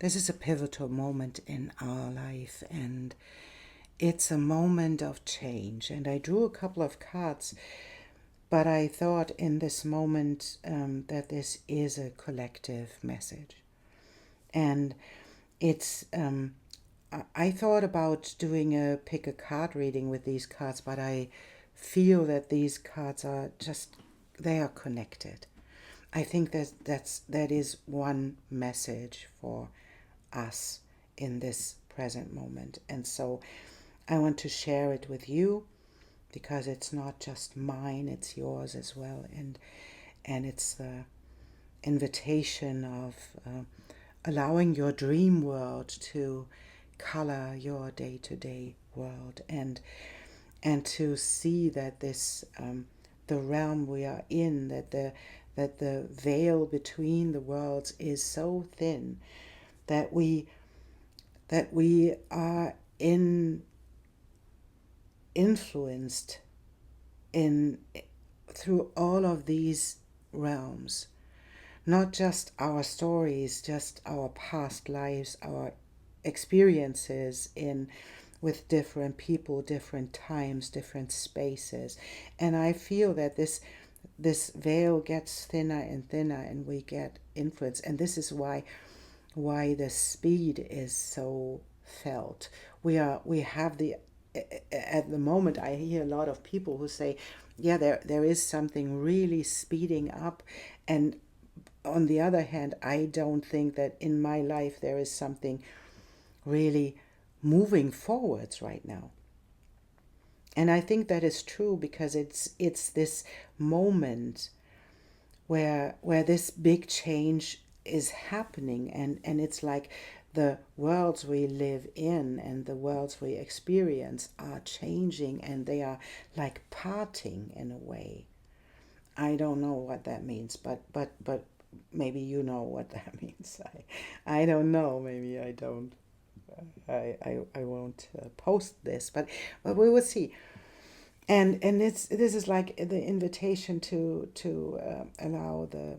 This is a pivotal moment in our life, and it's a moment of change. And I drew a couple of cards, but I thought in this moment that this is a collective message. And it's, I thought about doing a pick a card reading with these cards, but I feel that these cards are just, they are connected. I think that is one message for us in this present moment. And so I want to share it with you because it's not just mine, it's yours as well. And it's the invitation of allowing your dream world to color your day-to-day world, and to see that this the realm we are in, that the veil between the worlds is so thin that we are influenced in through all of these realms, not just our stories, just our past lives, our experiences in with different people, different times, different spaces. And I feel that this veil gets thinner and thinner, and we get influenced. And this is why the speed is so felt. We have the, at the moment I hear a lot of people who say, yeah, there is something really speeding up. And on the other hand, I don't think that in my life there is something really moving forwards right now. And I think that is true because it's this moment where this big change is happening, and it's like the worlds we live in and the worlds we experience are changing, and they are like parting in a way. I don't know what that means, but maybe you know what that means. I don't know, maybe I don't. I won't post this, but we will see. And this is like the invitation to allow the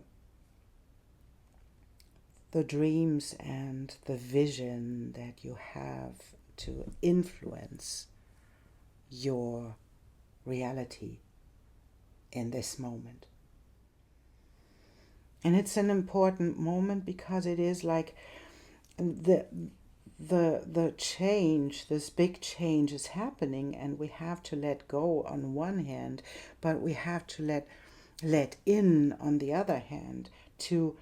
dreams and the vision that you have to influence your reality in this moment. And it's an important moment because it is like the change, this big change is happening, and we have to let go on one hand, but we have to let in on the other hand to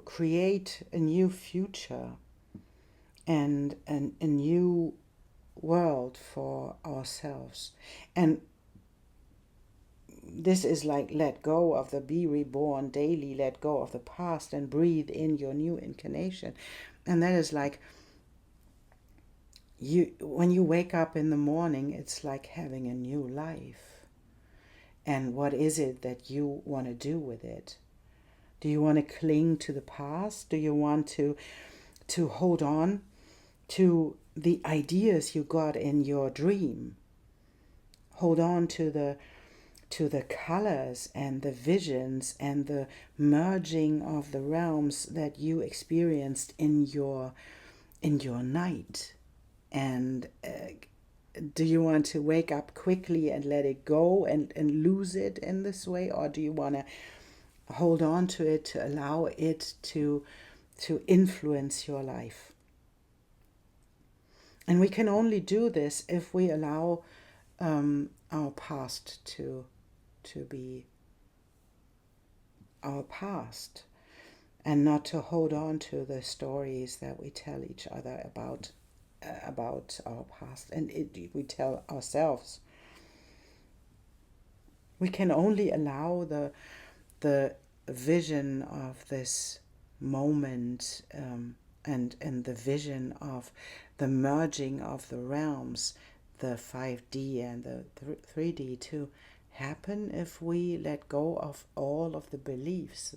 create a new future and a new world for ourselves. And this is like let go of the be reborn daily, let go of the past and breathe in your new incarnation. And that is like when you wake up in the morning, it's like having a new life. And what is it that you want to do with it? Do you want to cling to the past? Do you want to hold on to the ideas you got in your dream? Hold on to the colors and the visions and the merging of the realms that you experienced in your night. And do you want to wake up quickly and let it go and lose it in this way? Or do you want to hold on to it, to allow it to influence your life? And we can only do this if we allow our past to be our past, and not to hold on to the stories that we tell each other about our past, and we tell ourselves. We can only allow the vision of this moment and the vision of the merging of the realms, the 5D and the 3D, to happen if we let go of all of the beliefs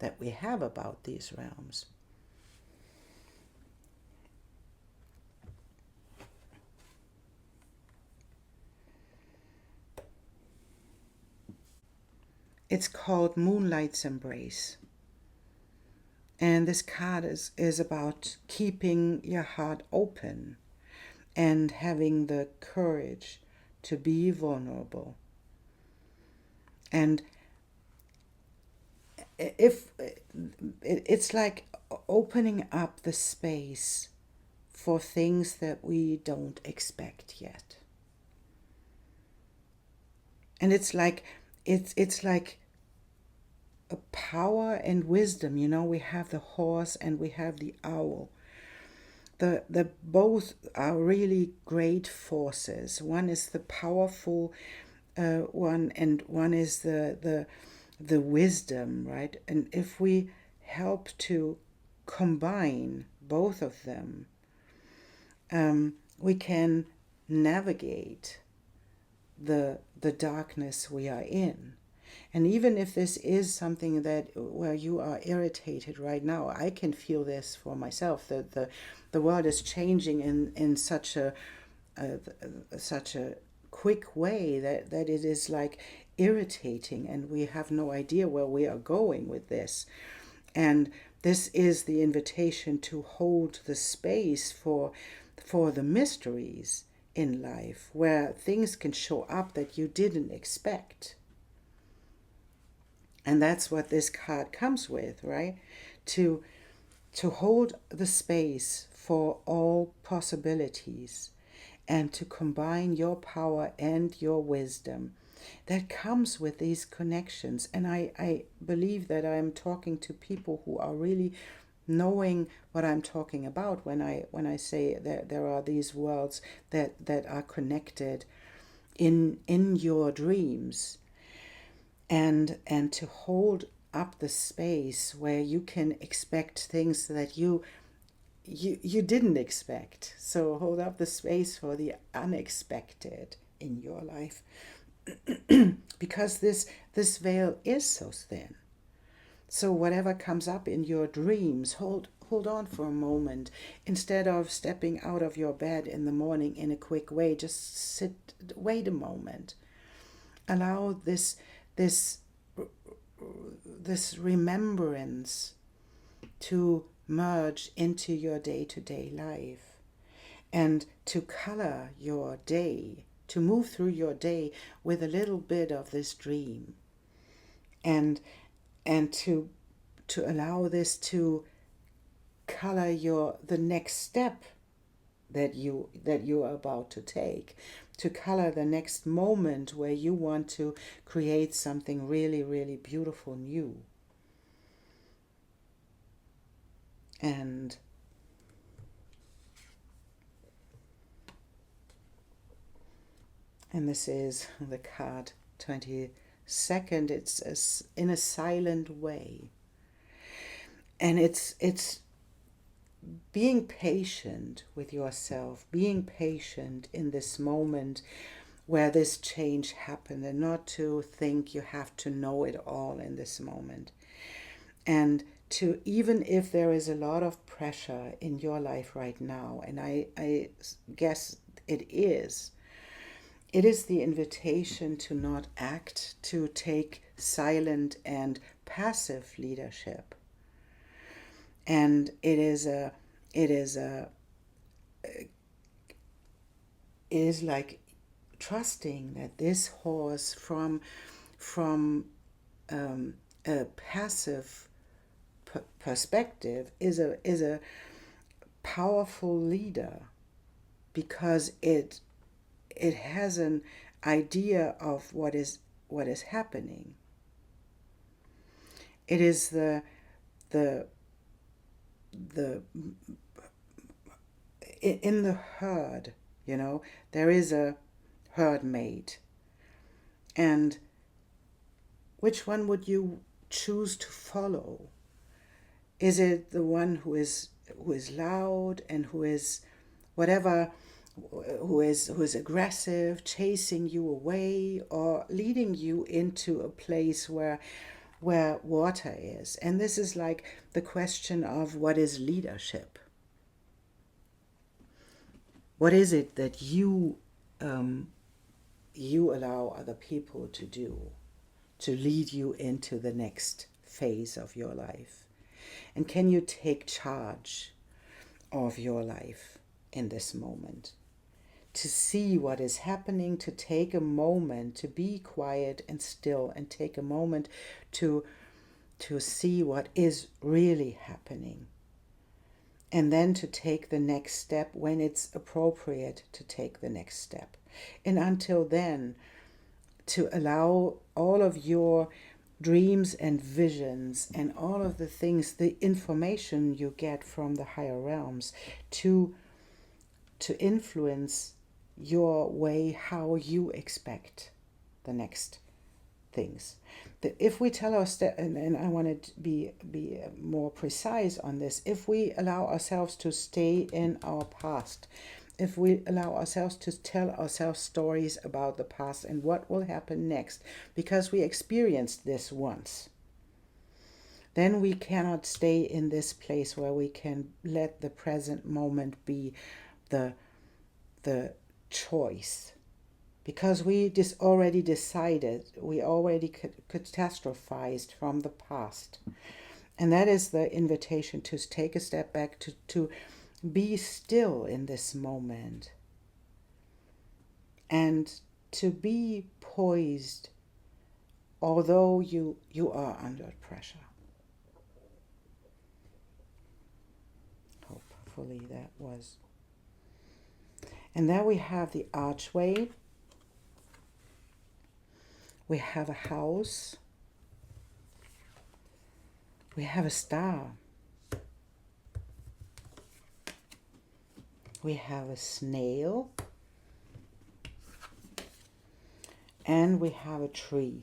that we have about these realms. It's called Moonlight's Embrace. And this card is about keeping your heart open and having the courage to be vulnerable. And if it's like opening up the space for things that we don't expect yet. And it's like a power and wisdom. You know, we have the horse and we have the owl. The both are really great forces. One is the powerful one, and one is the wisdom, right? And if we help to combine both of them, we can navigate the darkness we are in. And even if this is something that where you are irritated right now, I can feel this for myself. That the world is changing in such a quick way that it is like irritating, and we have no idea where we are going with this. And this is the invitation to hold the space for the mysteries in life, where things can show up that you didn't expect. And that's what this card comes with, right? To hold the space for all possibilities and to combine your power and your wisdom that comes with these connections. And I believe that I'm talking to people who are really knowing what I'm talking about when I say that there are these worlds that are connected in your dreams. And to hold up the space where you can expect things that you didn't expect. So hold up the space for the unexpected in your life. Because this veil is so thin. So whatever comes up in your dreams, hold on for a moment. Instead of stepping out of your bed in the morning in a quick way, just wait a moment. Allow this remembrance to merge into your day-to-day life and to color your day, to move through your day with a little bit of this dream, and to allow this to color the next step that you are about to take, to color the next moment where you want to create something really, really beautiful new. And this is the card 22nd. It's in a silent way. And it's being patient with yourself, being patient in this moment where this change happened, and not to think you have to know it all in this moment. And to, even if there is a lot of pressure in your life right now, and I guess it is the invitation to not act, to take silent and passive leadership. And it is like trusting that this horse from a passive perspective is a powerful leader, because it has an idea of what is happening. It is the in the herd, you know, there is a herd mate. And which one would you choose to follow? Is it the one who is loud and who is whatever, who is aggressive, chasing you away, or leading you into a place where water is? And this is like the question of what is leadership. What is it that you allow other people to do, to lead you into the next phase of your life? And can you take charge of your life in this moment? To see what is happening, to take a moment to be quiet and still, and take a moment to see what is really happening. And then to take the next step when it's appropriate to take the next step. And until then, to allow all of your dreams and visions and all of the things, the information you get from the higher realms to influence your way, how you expect the next things. If we tell ourselves, and I want to be more precise on this, if we allow ourselves to stay in our past, if we allow ourselves to tell ourselves stories about the past and what will happen next, because we experienced this once, then we cannot stay in this place where we can let the present moment be the choice. Because we already decided, we already catastrophized from the past. And that is the invitation to take a step back, to be still in this moment. And to be poised, although you are under pressure. Hopefully that was. And there we have the archway. We have a house. We have a star. We have a snail. And we have a tree.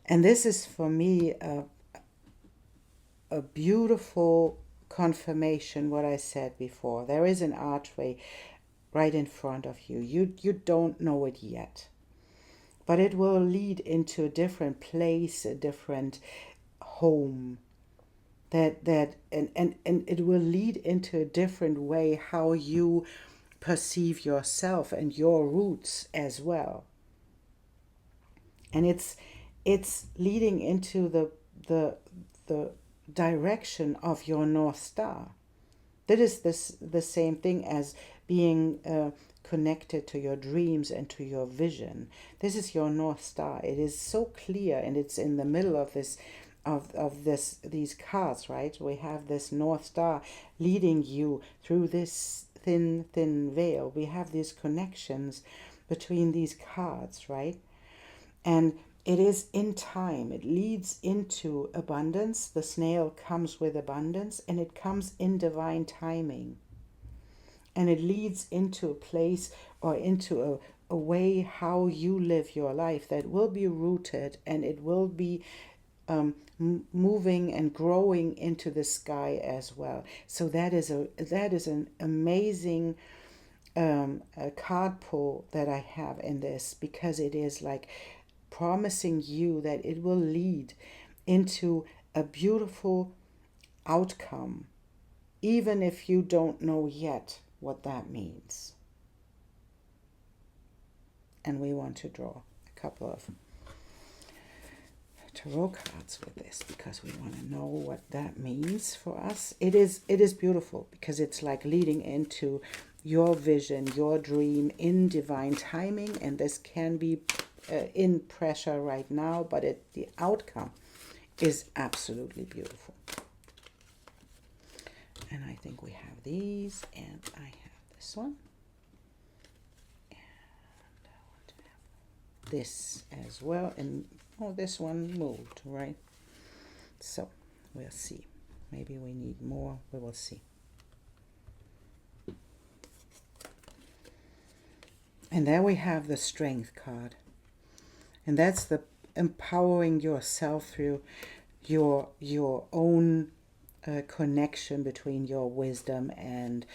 And this is for me a beautiful confirmation what I said before. There is an archway right in front of you. You don't know it yet, but it will lead into a different place, a different home. And it will lead into a different way how you perceive yourself and your roots as well. And it's leading into the direction of your North Star. That is the same thing as being connected to your dreams and to your vision. This is your North Star. It is so clear, and it's in the middle of this these cards, right? We have this North Star leading you through this thin veil. We have these connections between these cards, right? And it is in time. It leads into abundance. The snail comes with abundance, and it comes in divine timing. And it leads into a place or into a way how you live your life that will be rooted, and it will be moving and growing into the sky as well. So that is an amazing a card pull that I have in this, because it is like promising you that it will lead into a beautiful outcome, even if you don't know yet what that means. And we want to draw a couple of tarot cards with this, because we want to know what that means for us. It is beautiful, because it's like leading into your vision, your dream in divine timing, and this can be in pressure right now, but the outcome is absolutely beautiful. And I think we have these, and I have this one, and I want to have this as well. And this one moved, right? So we'll see. Maybe we need more. We will see. And there we have the Strength card. And that's the empowering yourself through your own connection between your wisdom and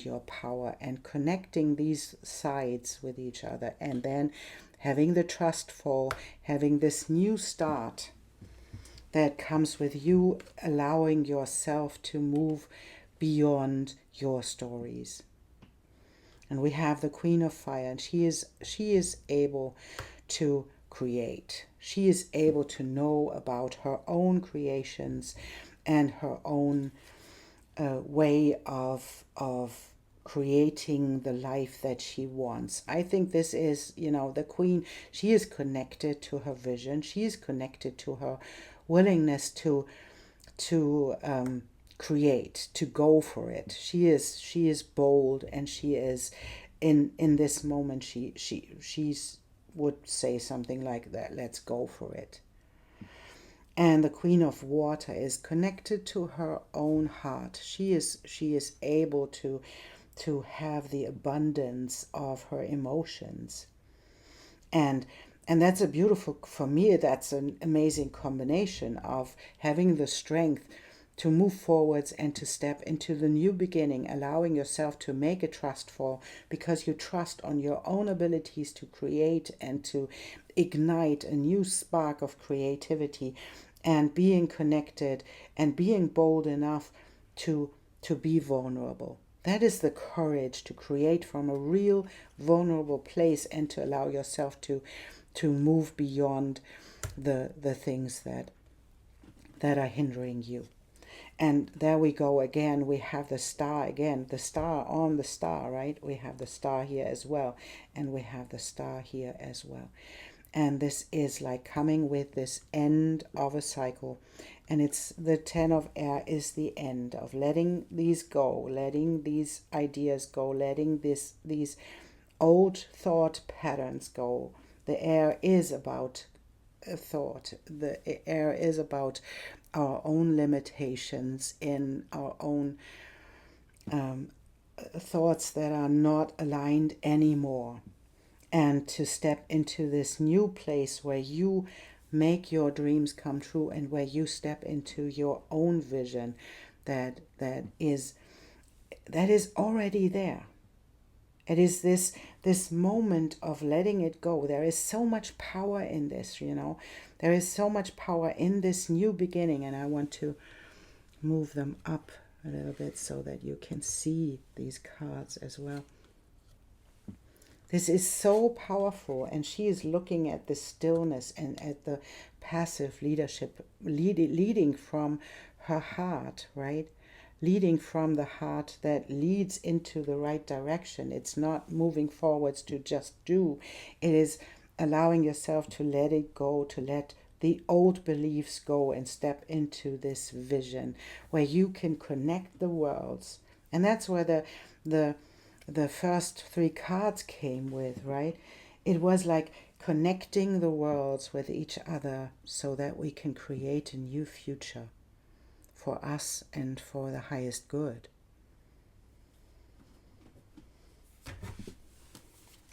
your power, and connecting these sides with each other, and then having the trustful, having this new start that comes with you allowing yourself to move beyond your stories. And we have the Queen of Fire, and she is able to create. She is able to know about her own creations and her own way of creating the life that she wants. I think this is, the queen. She is connected to her vision. She is connected to her willingness to create, to go for it. She is bold, and she is in this moment. She's would say something like that. Let's go for it. And the Queen of Water is connected to her own heart. She is able to have the abundance of her emotions. And that's a beautiful, for me, that's an amazing combination of having the strength to move forwards and to step into the new beginning, allowing yourself to make a trust fall, because you trust on your own abilities to create and to ignite a new spark of creativity, and being connected and being bold enough to be vulnerable. That is the courage to create from a real vulnerable place and to allow yourself to move beyond the things that are hindering you. And there we go again. We have the star again, the star on the star, right? We have the star here as well, and we have the star here as well. And this is like coming with this end of a cycle. And it's the 10 of air is the end of letting these go, letting these ideas go, letting these old thought patterns go. The air is about a thought. The air is about our own limitations in our own thoughts that are not aligned anymore. And to step into this new place where you make your dreams come true, and where you step into your own vision that is already there. It is this moment of letting it go. There is so much power in this, There is so much power in this new beginning, and I want to move them up a little bit so that you can see these cards as well. This is so powerful, and she is looking at the stillness and at the passive leadership, leading from her heart, right? Leading from the heart that leads into the right direction. It's not moving forwards to just do. It is allowing yourself to let it go, to let the old beliefs go, and step into this vision where you can connect the worlds. And that's where the first 3 cards came with, right? It was like connecting the worlds with each other so that we can create a new future for us and for the highest good.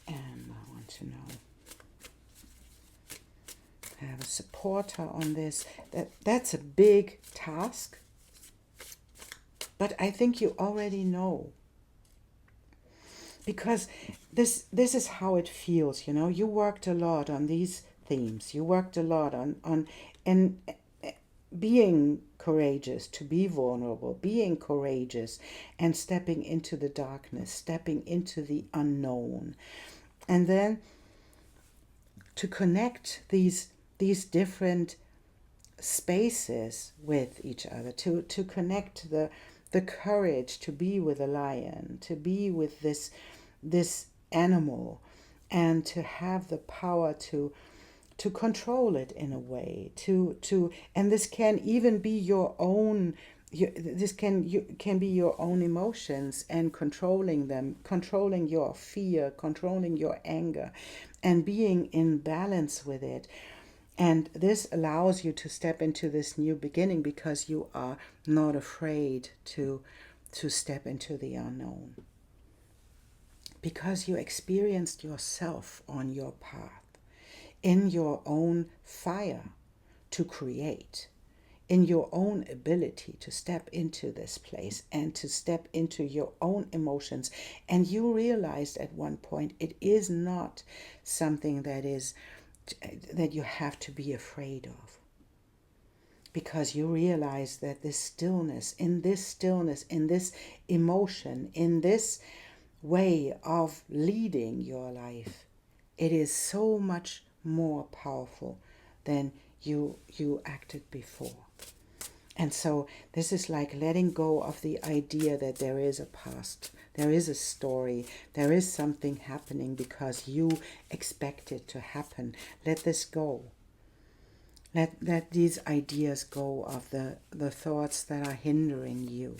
And I want to know, I have a supporter on this. That's a big task, but I think you already know. Because this is how it feels, You worked a lot on these themes. You worked a lot on being courageous, to be vulnerable, being courageous, and stepping into the darkness, stepping into the unknown. And then to connect these different spaces with each other, to connect the courage to be with a lion, to be with this animal, and to have the power to control it in a way, and this can even be your own. This can be your own emotions, and controlling them, controlling your fear, controlling your anger, and being in balance with it. And this allows you to step into this new beginning because you are not afraid to step into the unknown. Because you experienced yourself on your path, in your own fire to create, in your own ability to step into this place and to step into your own emotions. And you realized at one point it is not something that you have to be afraid of, because you realize that this stillness, in this emotion, in this way of leading your life, it is so much more powerful than you acted before. And so this is like letting go of the idea that there is a past, there is a story, there is something happening because you expect it to happen. Let this go. Let these ideas go of the thoughts that are hindering you.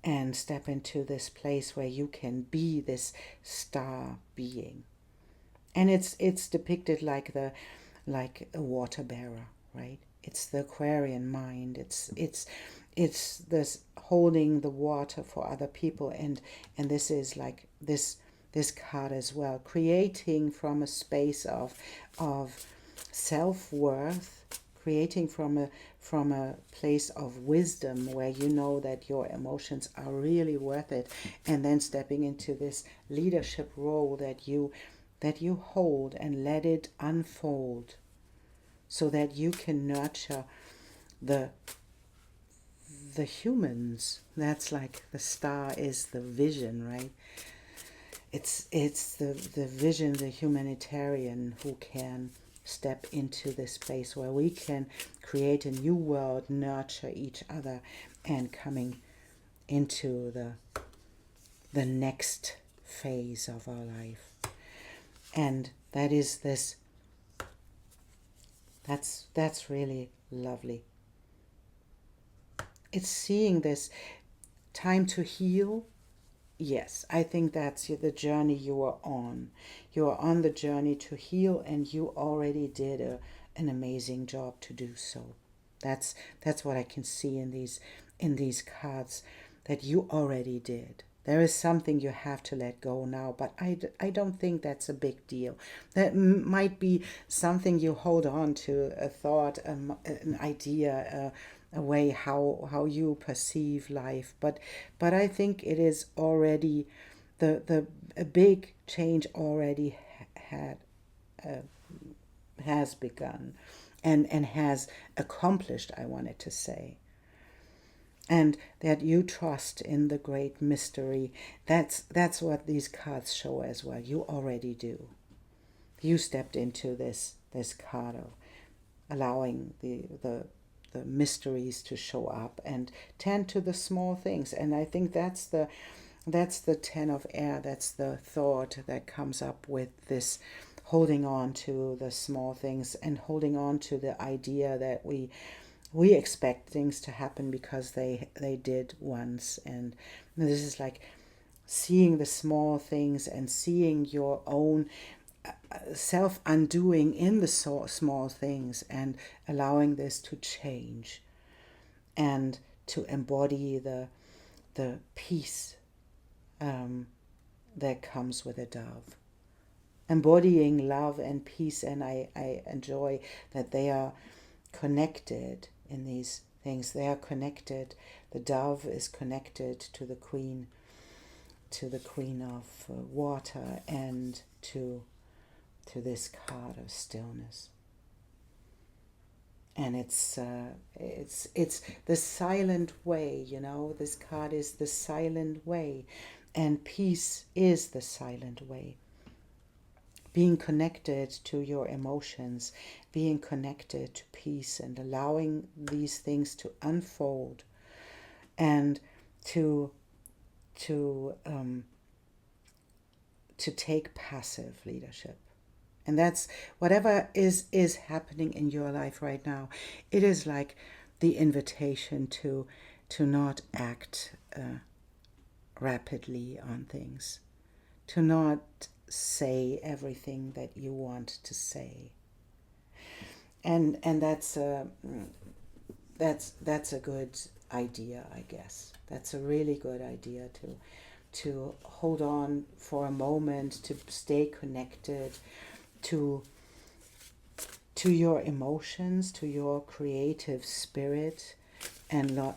And step into this place where you can be this star being. And it's depicted like a water bearer, right? It's the Aquarian mind. It's this holding the water for other people, and this is like this card as well, creating from a space of self-worth, creating from a place of wisdom where you know that your emotions are really worth it, and then stepping into this leadership role that you hold and let it unfold so that you can nurture the humans. That's like the star is the vision, right? It's the vision, the humanitarian who can step into this space where we can create a new world, nurture each other, and coming into the next phase of our life. And that is this, that's really lovely. It's seeing this time to heal. Yes, I think that's the journey you are on. You are on the journey to heal, and you already did an amazing job to do so. That's what I can see in these cards, that you already did. There is something you have to let go now, but I don't think that's a big deal. That might be something you hold on to, a thought, an idea, a way how you perceive life. But I think it is already, a big change already has begun and has accomplished, I wanted to say. And that you trust in the great mystery. That's what these cards show as well. You already do. You stepped into this card of allowing the mysteries to show up and tend to the small things. And I think that's the 10 of air. That's the thought that comes up with this, holding on to the small things and holding on to the idea that we expect things to happen because they did once. And this is like seeing the small things and seeing your own self-undoing in the small things, and allowing this to change and to embody the peace that comes with a dove. Embodying love and peace, and I enjoy that they are connected in these things. They are connected. The dove is connected to the queen of water, and to this card of stillness. And it's the silent way, you know. This card is the silent way, and peace is the silent way. Being connected to your emotions, being connected to peace, and allowing these things to unfold, and to take passive leadership. And that's whatever is happening in your life right now. It is like the invitation to not act rapidly on things, to not say everything that you want to say. And that's a good idea, I guess. That's a really good idea to hold on for a moment, to stay connected to your emotions, to your creative spirit, and not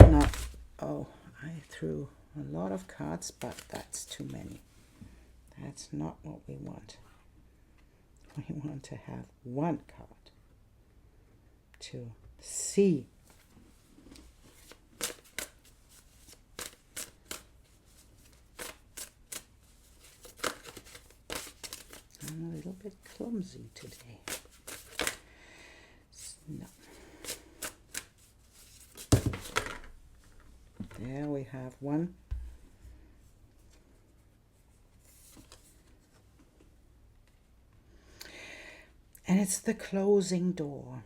oh, I threw a lot of cards, but that's too many. That's not what we want. We want to have one card to see. I'm a little bit bit clumsy today. No. There we have one. And it's the closing door.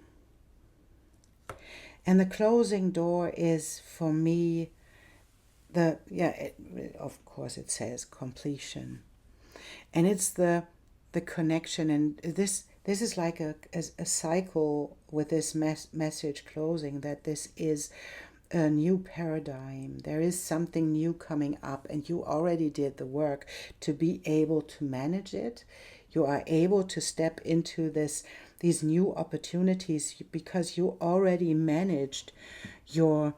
And the closing door is, for me, of course it says completion. And it's the connection. And this is like a cycle with this message closing, that this is a new paradigm. There is something new coming up, and you already did the work to be able to manage it. You are able to step into these new opportunities because you already managed your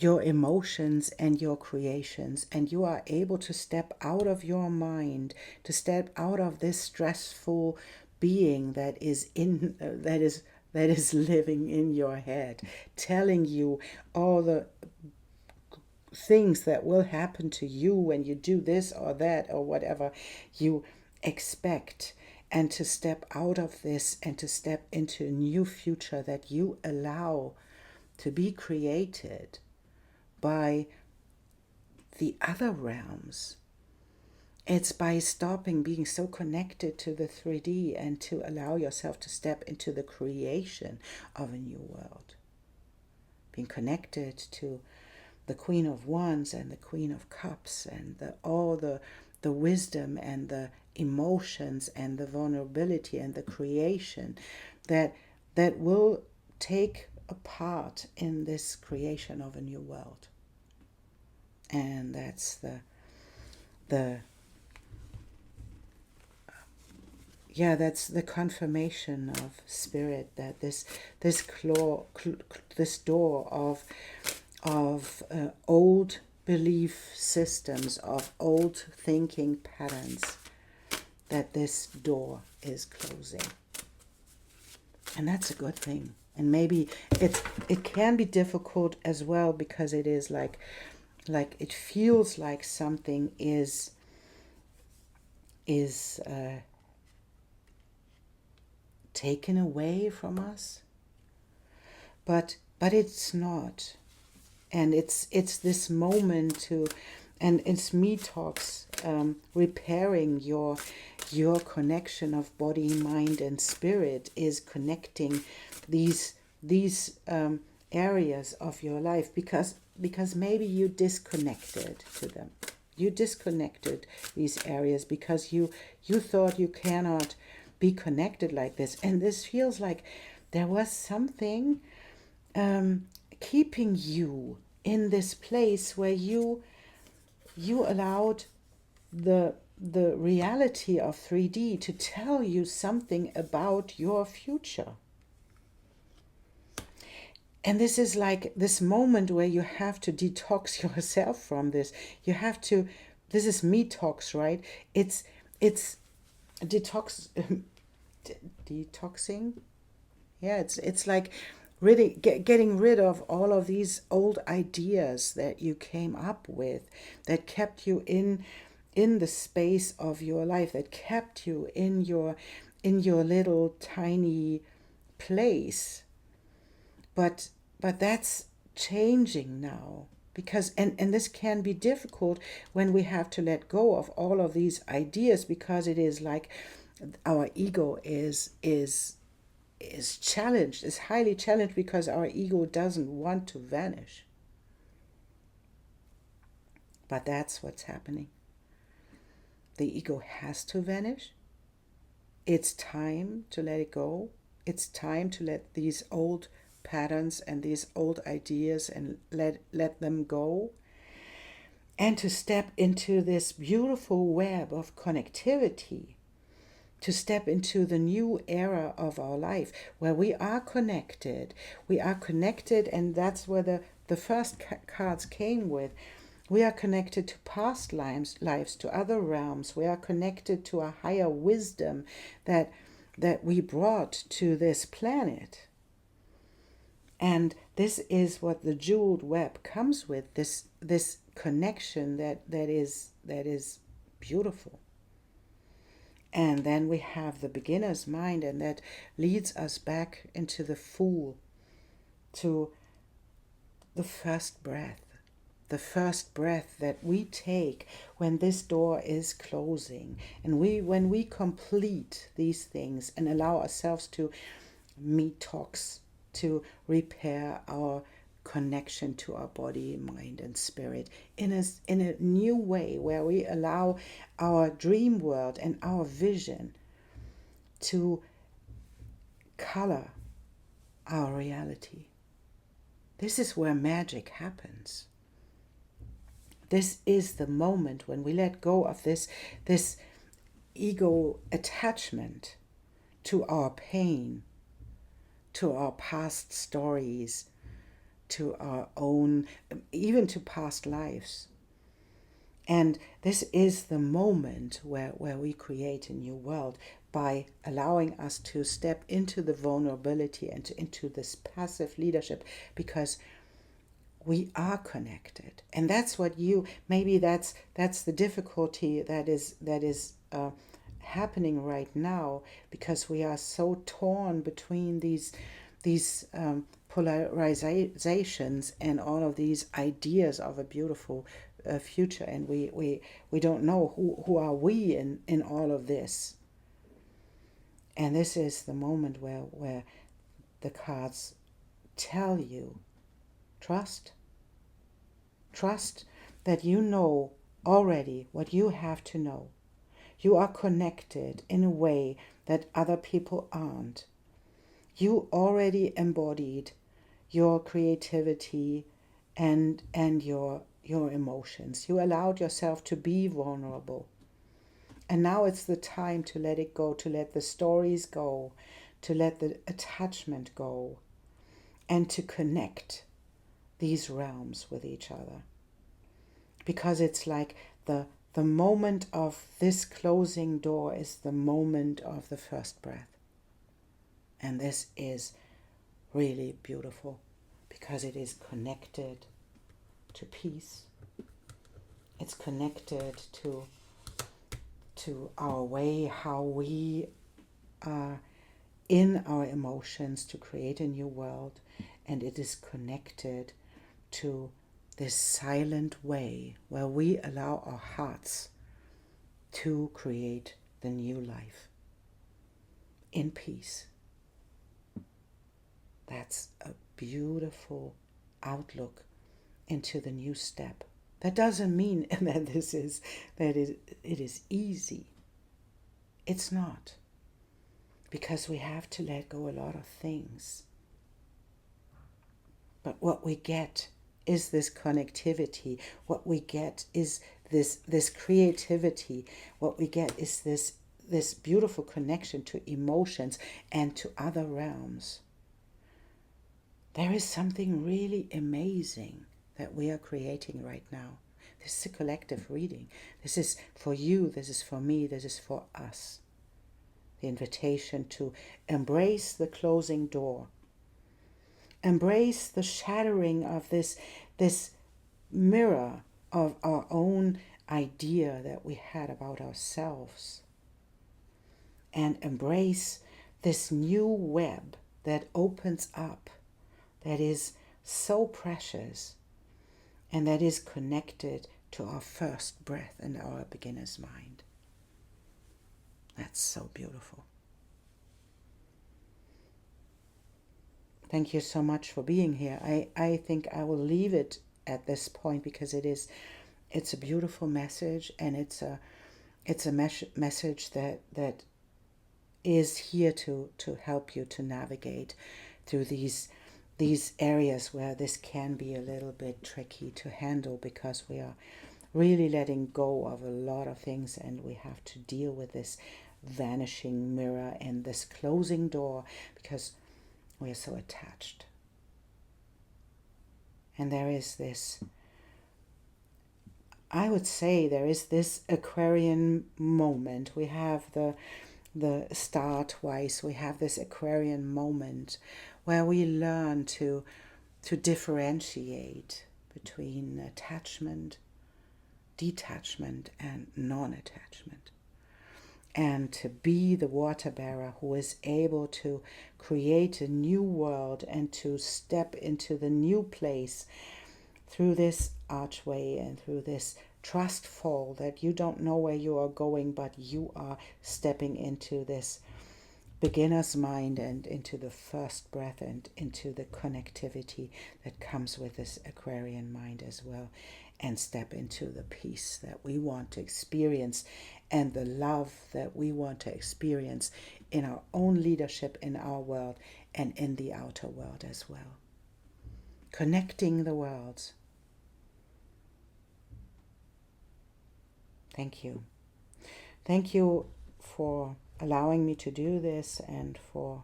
emotions and your creations, and you are able to step out of your mind, to step out of this stressful being that is living in your head, telling you all the things that will happen to you when you do this or that or whatever you expect, and to step out of this and to step into a new future that you allow to be created by the other realms. It's by stopping being so connected to the 3D and to allow yourself to step into the creation of a new world. Being connected to the Queen of Wands and the Queen of Cups and all the wisdom and the emotions and the vulnerability and the creation that will take a part in this creation of a new world. And that's that's the confirmation of spirit, that this door of old belief systems, of old thinking patterns, that this door is closing. And that's a good thing. And maybe it can be difficult as well, because it is like it feels like something is taken away from us, but it's not. And it's this moment to, and it's me talks, repairing your connection of body, mind, and spirit, is connecting these areas of your life, because maybe you disconnected to them. You disconnected these areas because you thought you cannot be connected like this. And this feels like there was something keeping you in this place where you allowed the reality of 3D to tell you something about your future. And this is like this moment where you have to detox yourself from this. You have to, this is me talks, right? It's detoxing. Yeah, it's like really getting rid of all of these old ideas that you came up with, that kept you in the space of your life, that kept you in your little tiny place. But that's changing now, because and this can be difficult when we have to let go of all of these ideas, because it is like our ego is challenged, is highly challenged, because our ego doesn't want to vanish. But that's what's happening. The ego has to vanish. It's time to let it go. It's time to let these old patterns and these old ideas and let them go, and to step into this beautiful web of connectivity, to step into the new era of our life where we are connected. We are connected, and that's where the first cards came with. We are connected to past lives, to other realms. We are connected to a higher wisdom that we brought to this planet. And this is what the jeweled web comes with, this connection that is beautiful. And then we have the beginner's mind, and that leads us back into the Fool, to the first breath. The first breath that we take when this door is closing. And when we complete these things and allow ourselves to detox, to repair our connection to our body, mind, and spirit in a new way, where we allow our dream world and our vision to color our reality. This is where magic happens. This is the moment when we let go of this ego attachment to our pain, to our past stories, to our own, even to past lives. And this is the moment where we create a new world, by allowing us to step into the vulnerability and into this passive leadership, because we are connected. And that's what maybe that's the difficulty that is happening right now, because we are so torn between these polarizations and all of these ideas of a beautiful future, and we don't know who are we in all of this. And this is the moment where the cards tell you, trust that you know already what you have to know. You are connected in a way that other people aren't. You already embodied your creativity and your emotions. You allowed yourself to be vulnerable. And now it's the time to let it go, to let the stories go, to let the attachment go, and to connect these realms with each other. Because it's like the moment of this closing door is the moment of the first breath. And this is really beautiful, because it is connected to peace. It's connected to our way, how we are in our emotions to create a new world. And it is connected to this silent way where we allow our hearts to create the new life in peace. That's a beautiful outlook into the new step. That doesn't mean that it is easy. It's not. Because we have to let go a lot of things. But what we get is this connectivity. What we get is this creativity. What we get is this beautiful connection to emotions and to other realms. There is something really amazing that we are creating right now. This is a collective reading. This is for you, this is for me, this is for us. The invitation to embrace the closing door. Embrace the shattering of this mirror of our own idea that we had about ourselves. And embrace this new web that opens up, that is so precious, and that is connected to our first breath and our beginner's mind. That's so beautiful. Thank you so much for being here. I think I will leave it at this point, because it's a beautiful message, and it's a message that is here to help you to navigate through these areas where this can be a little bit tricky to handle, because we are really letting go of a lot of things, and we have to deal with this vanishing mirror and this closing door, because we are so attached. And there is this, I would say, there is this Aquarian moment. We have the star twice. We have this Aquarian moment where we learn to differentiate between attachment, detachment, and non-attachment. and to be the water bearer who is able to create a new world and to step into the new place through this archway and through this trust fall that you don't know where you are going, but you are stepping into this beginner's mind and into the first breath and into the connectivity that comes with this Aquarian mind as well, and step into the peace that we want to experience and the love that we want to experience in our own leadership in our world and in the outer world as well. Connecting the worlds. Thank you. Thank you for allowing me to do this and for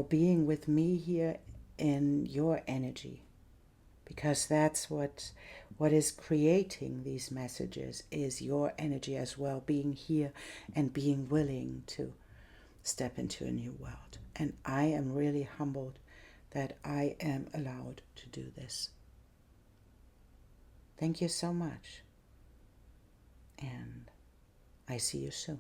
being with me here in your energy, because that's what is creating these messages is your energy as well, being here and being willing to step into a new world. And I am really humbled that I am allowed to do this. Thank you so much, and I see you soon.